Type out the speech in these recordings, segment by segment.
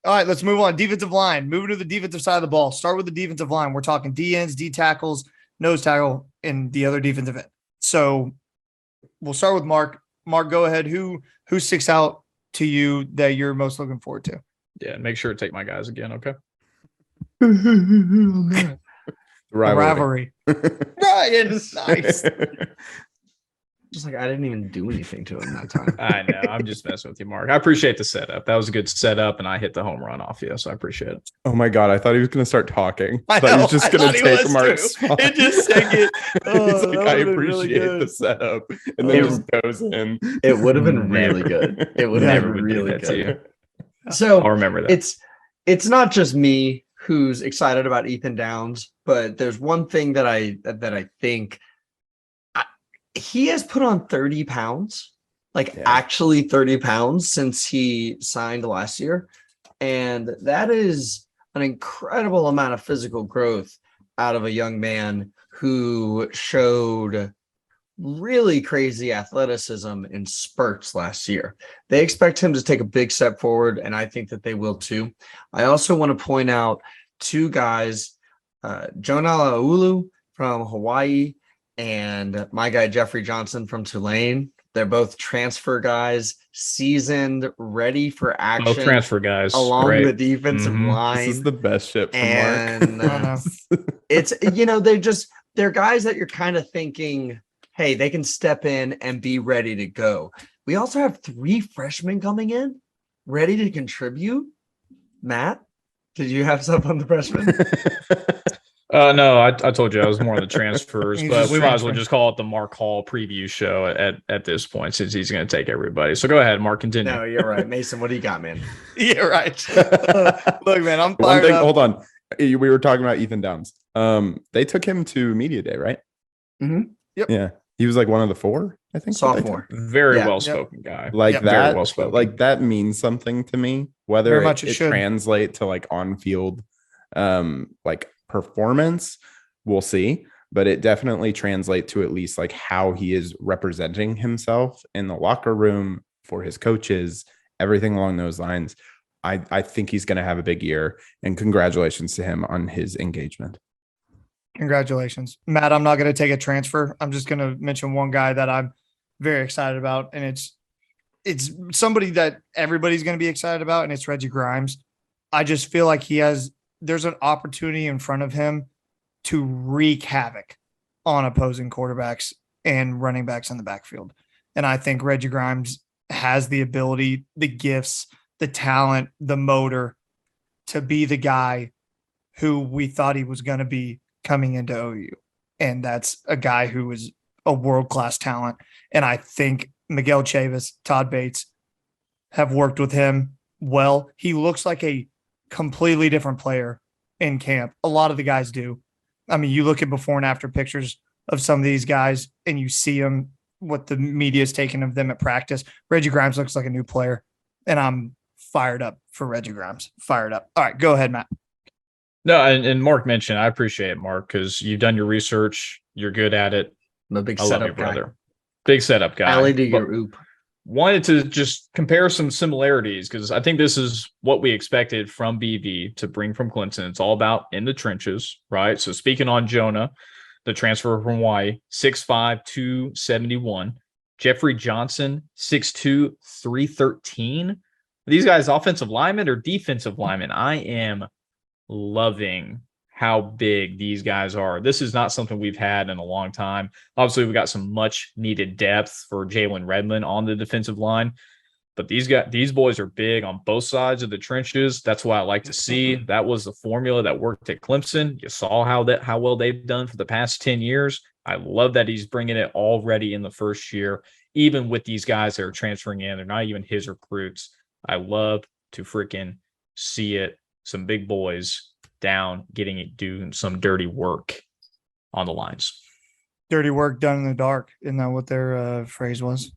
All right, let's move on. Defensive line. Moving to the defensive side of the ball. Start with the defensive line. We're talking D ends, D tackles, nose tackle, and the other defensive end. So we'll start with Mark. Mark, go ahead. Who sticks out to you that you're most looking forward to? Yeah, make sure to take my guys again, okay? The rivalry. Ryan, nice. Just like I didn't even do anything to him that time. I know. I'm just messing with you, Mark. I appreciate the setup. That was a good setup, and I hit the home run off you, so I appreciate it. Oh my god, I thought he was going to start talking. I thought he was just going to take Mark's spot. It just second. He's like, I appreciate the setup, and then just goes in. It would have been really good. It would have been really good. So I'll remember that. It's not just me who's excited about Ethan Downs, but there's one thing that I think he has put on 30 pounds, actually 30 pounds since he signed last year. And that is an incredible amount of physical growth out of a young man who showed really crazy athleticism in spurts last year. They expect him to take a big step forward, and I think that they will too. I also want to point out two guys, Jonah Laulu from Hawaii and my guy Jeffrey Johnson from Tulane. They're both transfer guys, seasoned, ready for action. Both transfer guys. Along the defensive line. This is the best shit from and, Mark. It's, they're guys that you're kind of thinking, hey, they can step in and be ready to go. We also have 3 freshmen coming in, ready to contribute. Matt, did you have stuff on the freshmen? No, I told you I was more on the transfers, but we might as well just call it the Mark Hall preview show at this point, since he's going to take everybody. So go ahead, Mark, continue. No, you're right. Mason, what do you got, man? Yeah, right. Look, man, I'm fired up. Hold on. We were talking about Ethan Downs. They took him to media day, right? Mm-hmm. Yep. Yeah. He was like one of the 4, I think. Sophomore. Very well-spoken guy. Like that, well-spoken. like that means something to me, whether it translate to like on-field, like performance, we'll see, but it definitely translates to at least like how he is representing himself in the locker room for his coaches, everything along those lines. I think he's going to have a big year, and congratulations to him on his engagement. Congratulations, Matt. I'm not going to take a transfer. I'm just going to mention one guy that I'm very excited about, and it's somebody that everybody's going to be excited about, and it's Reggie Grimes. I just feel like there's an opportunity in front of him to wreak havoc on opposing quarterbacks and running backs in the backfield. And I think Reggie Grimes has the ability, the gifts, the talent, the motor to be the guy who we thought he was going to be coming into OU. And that's a guy who is a world-class talent. And I think Miguel Chavis, Todd Bates have worked with him well. He looks like a completely different player in camp. A lot of the guys do. I mean, you look at before and after pictures of some of these guys and you see them, what the media is taking of them at practice. Reggie Grimes looks like a new player, and I'm fired up for Reggie Grimes. Fired up. All right, go ahead, Matt. No, and Mark mentioned, I appreciate it, Mark, because you've done your research. You're good at it. I'm a big I setup love you, guy. brother. Big setup guy. LED your oop. Wanted to just compare some similarities, because I think this is what we expected from BV to bring from Clemson. It's all about in the trenches, right? So speaking on Jonah, the transfer from Hawaii, 6'5", 271. Jeffrey Johnson, 6'2", 313. These guys offensive linemen or defensive linemen? I am loving how big these guys are. This is not something we've had in a long time. Obviously, we've got some much needed depth for Jalen Redmond on the defensive line, but these boys are big on both sides of the trenches. That's what I like to see. That was the formula that worked at Clemson. You saw how well they've done for the past 10 years. I love that he's bringing it already in the first year, even with these guys that are transferring in. They're not even his recruits. I love to freaking see it. Some big boys down, doing some dirty work on the lines. Dirty work done in the dark. Isn't that what their phrase was?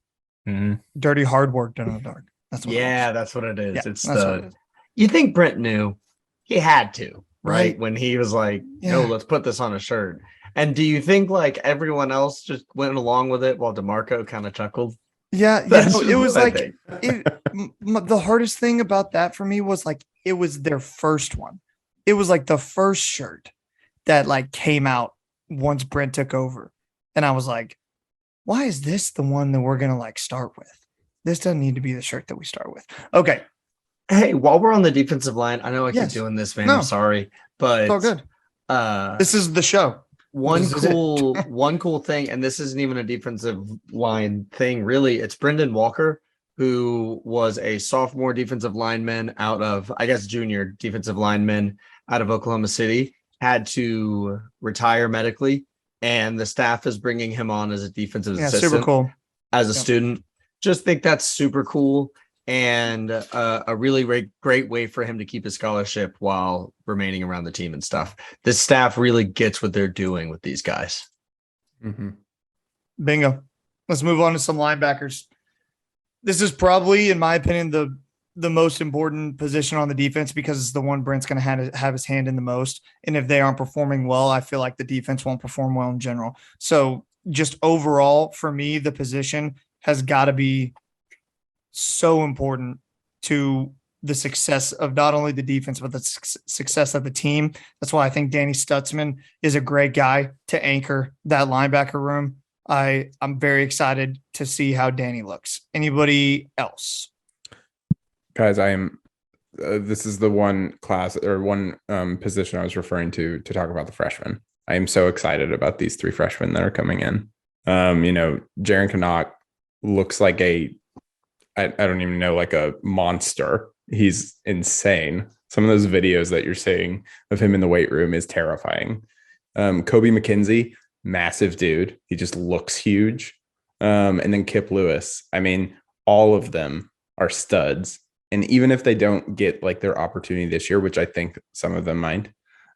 Mm-hmm. Dirty hard work done in the dark. That's what it is. Yeah, it's you think Brent knew? He had to, right? When he was like, no, let's put this on a shirt. And do you think like everyone else just went along with it while DeMarco kind of chuckled? Yeah, That's it was what I like think. the hardest thing about that for me was like it was their first one. It was like the first shirt that like came out once Brent took over, and I was like, why is this the one that we're gonna like start with? This doesn't need to be the shirt that we start with. Okay. Hey, while we're on the defensive line, I know I keep Yes. doing this, man. No. I'm sorry, It's all but good. This is the show. one This is it. cool thing, and this isn't even a defensive line thing, really. It's Brendan Walker, who was a sophomore defensive lineman out of, I guess, junior defensive lineman out of Oklahoma City, had to retire medically, and the staff is bringing him on as a defensive Yeah, assistant super cool. as a Yep. student. Just think that's super cool and a really great way for him to keep his scholarship while remaining around the team and stuff. This staff really gets what they're doing with these guys. Mm-hmm. Bingo. Let's move on to some linebackers. This is probably, in my opinion, the most important position on the defense because it's the one Brent's going to have his hand in the most. And if they aren't performing well, I feel like the defense won't perform well in general. So just overall, for me, the position has got to be so important to the success of not only the defense, but the success of the team. That's why I think Danny Stutzman is a great guy to anchor that linebacker room. I'm very excited to see how Danny looks. Anybody else? Guys, I am. This is the one class or one position I was referring to talk about the freshmen. I am so excited about these 3 freshmen that are coming in. Jaren Canuck looks like I don't even know, like a monster. He's insane. Some of those videos that you're seeing of him in the weight room is terrifying. Kobe McKenzie, massive dude. He just looks huge. And then Kip Lewis. I mean, all of them are studs. And even if they don't get like their opportunity this year, which I think some of them might,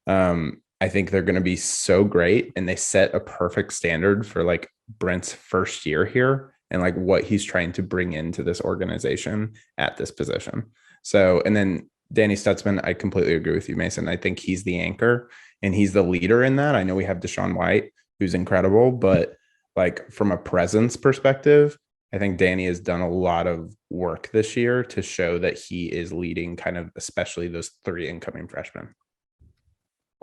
I think they're going to be so great. And they set a perfect standard for like Brent's first year here and like what he's trying to bring into this organization at this position. So, and then Danny Stutzman, I completely agree with you, Mason. I think he's the anchor and he's the leader in that. I know we have Deshaun White, who's incredible, but like from a presence perspective, I think Danny has done a lot of work this year to show that he is leading kind of, especially those 3 incoming freshmen.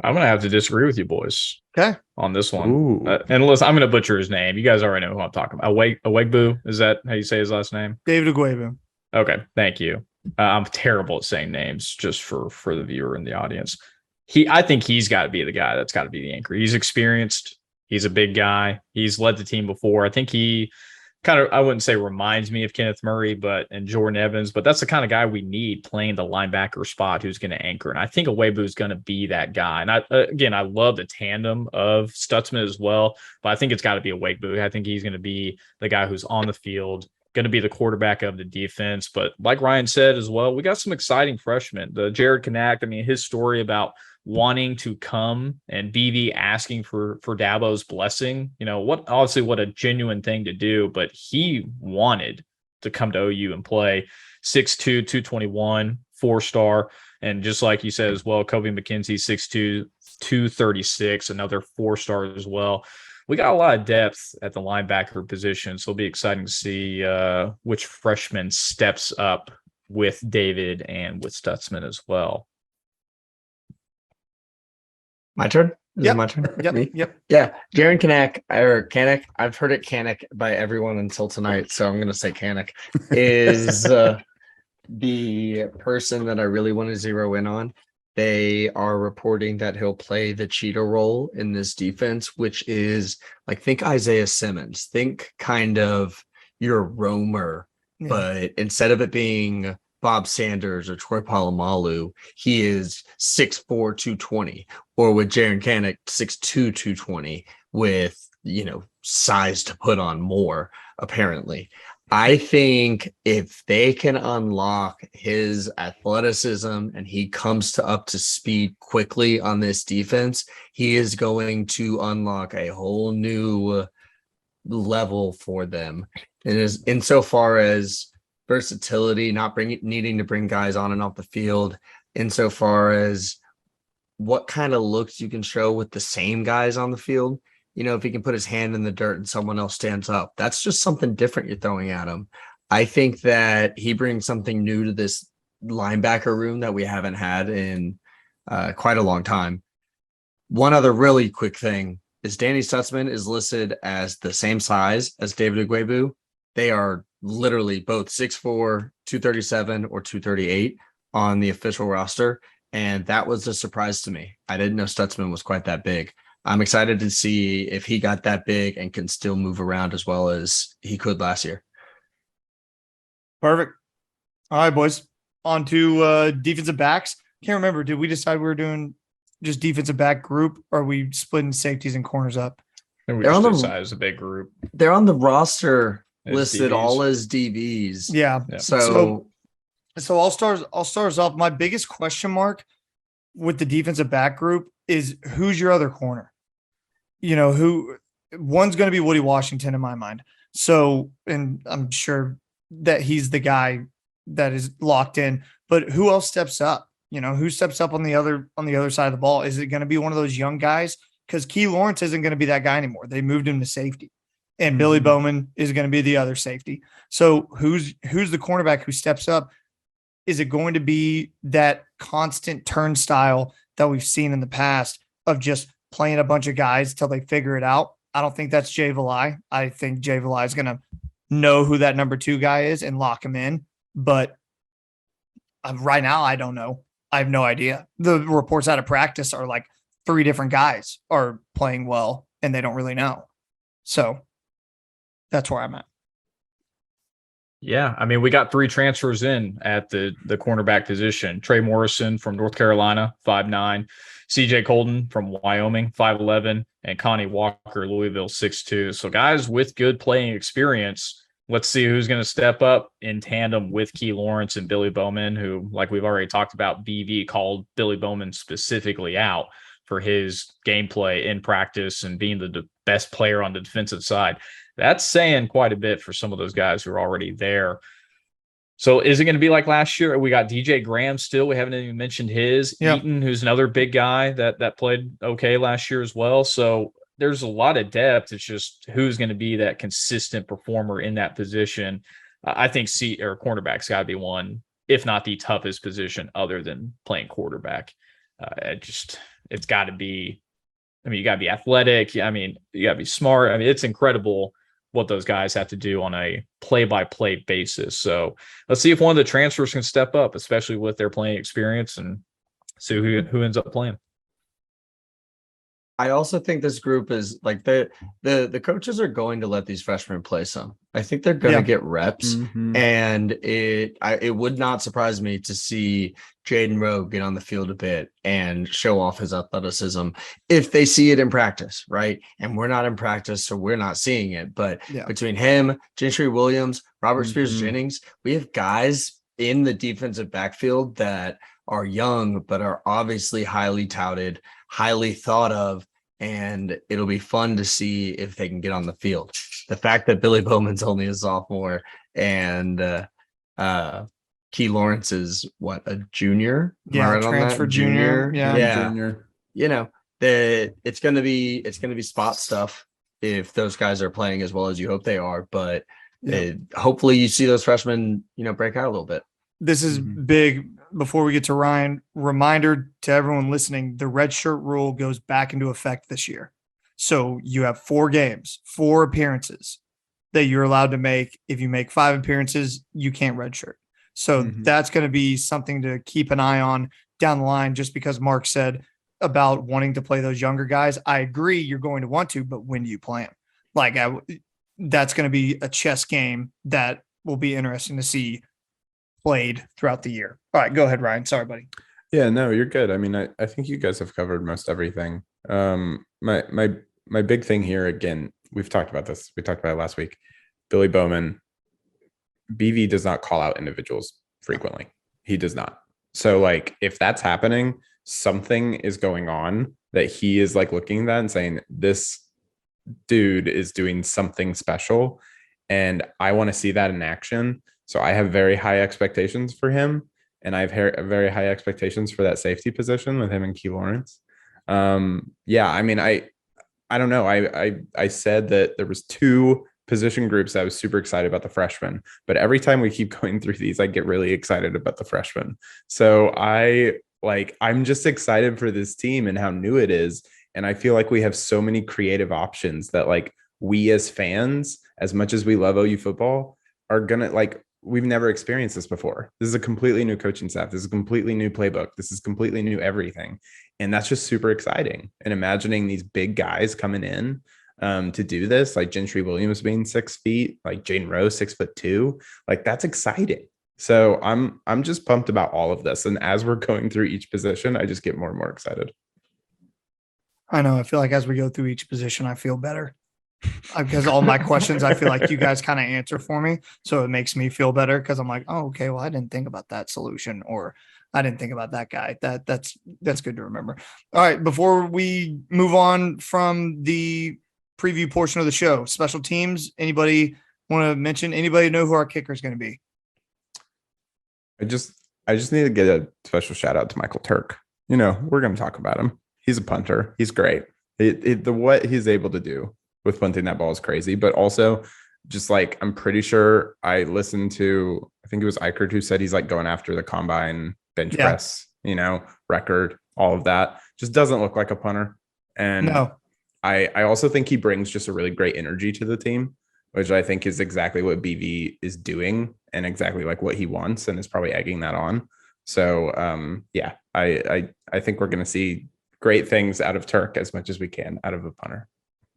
I'm going to have to disagree with you boys. Okay. On this one. And listen, I'm going to butcher his name. You guys already know who I'm talking about. Awegbu. Is that how you say his last name? David Agwebu. Okay. Thank you. I'm terrible at saying names just for the viewer and the audience. I think he's got to be the guy that's got to be the anchor. He's experienced. He's a big guy. He's led the team before. I think he kind of, I wouldn't say reminds me of Kenneth Murray, and Jordan Evans, but that's the kind of guy we need playing the linebacker spot who's going to anchor. And I think Awegbu is going to be that guy. And I love the tandem of Stutzman as well, but I think it's got to be Awegbu. I think he's going to be the guy who's on the field, going to be the quarterback of the defense. But like Ryan said as well, we got some exciting freshmen. The Jared Canuck, I mean, his story about wanting to come and BV asking for Dabo's blessing, what a genuine thing to do, but he wanted to come to OU and play. 6'2", 221, 4-star. And just like you said as well, Kobe McKenzie, 6'2", 236, another 4-star as well. We got a lot of depth at the linebacker position, so it'll be exciting to see which freshman steps up with David and with Stutzman as well. My turn? Is Yep. it my turn? Yep. Me? Yep. Yeah. Jaren Canuck, I've heard it Canuck by everyone until tonight, so I'm going to say Canuck is the person that I really want to zero in on. They are reporting that he'll play the cheetah role in this defense, which is like, think Isaiah Simmons, think kind of your roamer, but instead of it being Bob Sanders or Troy Polamalu, he is 6'4", 220, or with Jaren Canuck, 6'2", 220, with, size to put on more, apparently. I think if they can unlock his athleticism and he comes up to speed quickly on this defense, he is going to unlock a whole new level for them. And is insofar as versatility, needing to bring guys on and off the field, insofar as what kind of looks you can show with the same guys on the field. if he can put his hand in the dirt and someone else stands up, that's just something different you're throwing at him. I think that he brings something new to this linebacker room that we haven't had in quite a long time. One other really quick thing is Danny Stutzman is listed as the same size as David Ugwebu. They are literally both 6'4", 237 or 238 on the official roster. And that was a surprise to me. I didn't know Stutzman was quite that big. I'm excited to see if he got that big and can still move around as well as he could last year. Perfect. All right, boys. On to defensive backs. Can't remember. Did we decide we were doing just defensive back group, or are we splitting safeties and corners up? And we just decided as a big group. They're on the roster as listed DBs. All as DBs. Yeah. So I'll start us off. My biggest question mark with the defensive back group is who's your other corner? One's going to be Woody Washington in my mind. So, and I'm sure that he's the guy that is locked in, but who else steps up? Who steps up on the other side of the ball? Is it going to be one of those young guys? Because Key Lawrence isn't going to be that guy anymore. They moved him to safety, and Billy Bowman is going to be the other safety. So who's the cornerback who steps up? Is it going to be that constant turnstile that we've seen in the past of just playing a bunch of guys till they figure it out? I don't think that's Jay Valai. I think Jay Valai is going to know who that number 2 guy is and lock him in. But right now, I don't know. I have no idea. The reports out of practice are like 3 different guys are playing well, and they don't really know. So that's where I'm at. Yeah, I mean, we got 3 transfers in at the cornerback position. Trey Morrison from North Carolina, 5'9", CJ Colton from Wyoming, 5'11", and Connie Walker, Louisville, 6'2". So guys with good playing experience. Let's see who's going to step up in tandem with Key Lawrence and Billy Bowman, who, like we've already talked about, BV called Billy Bowman specifically out for his gameplay in practice and being the best player on the defensive side. That's saying quite a bit for some of those guys who are already there. So is it going to be like last year? We got DJ Graham still. We haven't even mentioned his. Yep. Eaton, who's another big guy that played okay last year as well. So there's a lot of depth. It's just who's going to be that consistent performer in that position. I think cornerback's got to be one, if not the toughest position other than playing quarterback. It's got to be, you got to be athletic. You got to be smart. It's incredible what those guys have to do on a play-by-play basis. So let's see if one of the transfers can step up, especially with their playing experience, and see who ends up playing. I also think this group is like the coaches are going to let these freshmen play some. I think they're going to get reps, and it would not surprise me to see Jaden Rowe get on the field a bit and show off his athleticism if they see it in practice, right? And we're not in practice, so we're not seeing it. But between him, Gentry Williams, Robert Spears Jennings, we have guys in the defensive backfield that are young, but are obviously highly touted, highly thought of, and it'll be fun to see if they can get on the field. The fact that Billy Bowman's only a sophomore and Key Lawrence is a junior? Yeah, transfer junior. Yeah. Junior. It's gonna be spot stuff if those guys are playing as well as you hope they are. But hopefully you see those freshmen, break out a little bit. This is big. Before we get to Ryan, reminder to everyone listening, the red shirt rule goes back into effect this year. So you have 4 games, 4 appearances that you're allowed to make. If you make 5 appearances, you can't redshirt. So that's going to be something to keep an eye on down the line, just because Mark said about wanting to play those younger guys. I agree you're going to want to, but when do you play them? That's going to be a chess game that will be interesting to see played throughout the year. All right, go ahead, Ryan. Sorry, buddy. Yeah, no, you're good. I think you guys have covered most everything. My big thing here, again, we've talked about this. We talked about it last week. Billy Bowman, BV does not call out individuals frequently. He does not. So if that's happening, something is going on that he is looking at that and saying, this dude is doing something special. And I want to see that in action. So I have very high expectations for him, and I have very high expectations for that safety position with him and Key Lawrence. I I don't know. I said that there was 2 position groups I was super excited about the freshmen, but every time we keep going through these, I get really excited about the freshmen. So I'm just excited for this team and how new it is. And I feel like we have so many creative options that like we as fans, as much as we love OU football, are gonna like, we've never experienced this before. This is a completely new coaching staff. This is a completely new playbook. This is completely new everything. And that's just super exciting. And imagining these big guys coming in to do this, like Gentry Williams being 6 feet, like Jaden Rose 6'2", like that's exciting. So I'm just pumped about all of this. And as we're going through each position, I just get more and more excited. I know. I feel like as we go through each position, I feel better because all my questions, I feel like you guys kind of answer for me. So it makes me feel better because I'm like, oh, okay, well, I didn't think about that solution, or I didn't think about that guy. That's good to remember. All right. Before we move on from the preview portion of the show, special teams, anybody want to mention, anybody know who our kicker is going to be? I just need to get a special shout out to Michael Turk. You know, we're going to talk about him. He's a punter. He's great. What he's able to do with punting that ball is crazy, but also just like, I'm pretty sure I listened to, I think it was Eichert who said he's like going after the combine bench press, you know, record, all of that. Just doesn't look like a punter. And no. I also think he brings just a really great energy to the team, which I think is exactly what BV is doing and exactly like what he wants, and is probably egging that on. So I think we're going to see great things out of Turk as much as we can out of a punter.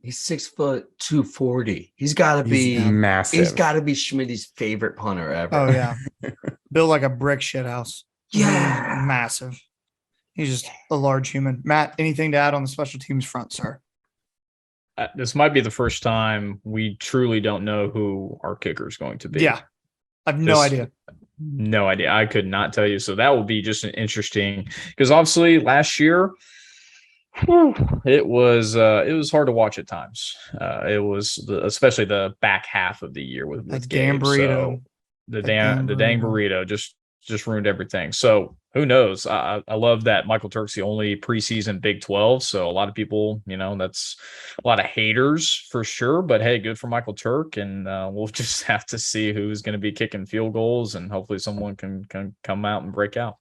He's 6 foot 240. He's got to be massive. He's got to be Schmitty's favorite punter ever. Oh yeah, built like a brick shit house. Yeah, massive. He's just a large human. Matt, anything to add on the special teams front, sir? This might be the first time we truly don't know who our kicker is going to be. Yeah, I have no idea. No idea. I could not tell you. So that will be just an interesting, because obviously last year it was hard to watch at times. It was especially the back half of the year with damn burrito. So the dang burrito just ruined everything. So who knows? I love that Michael Turk's the only preseason Big 12. So a lot of people, you know, that's a lot of haters for sure. But hey, good for Michael Turk, and we'll just have to see who's going to be kicking field goals, and hopefully someone can come out and break out.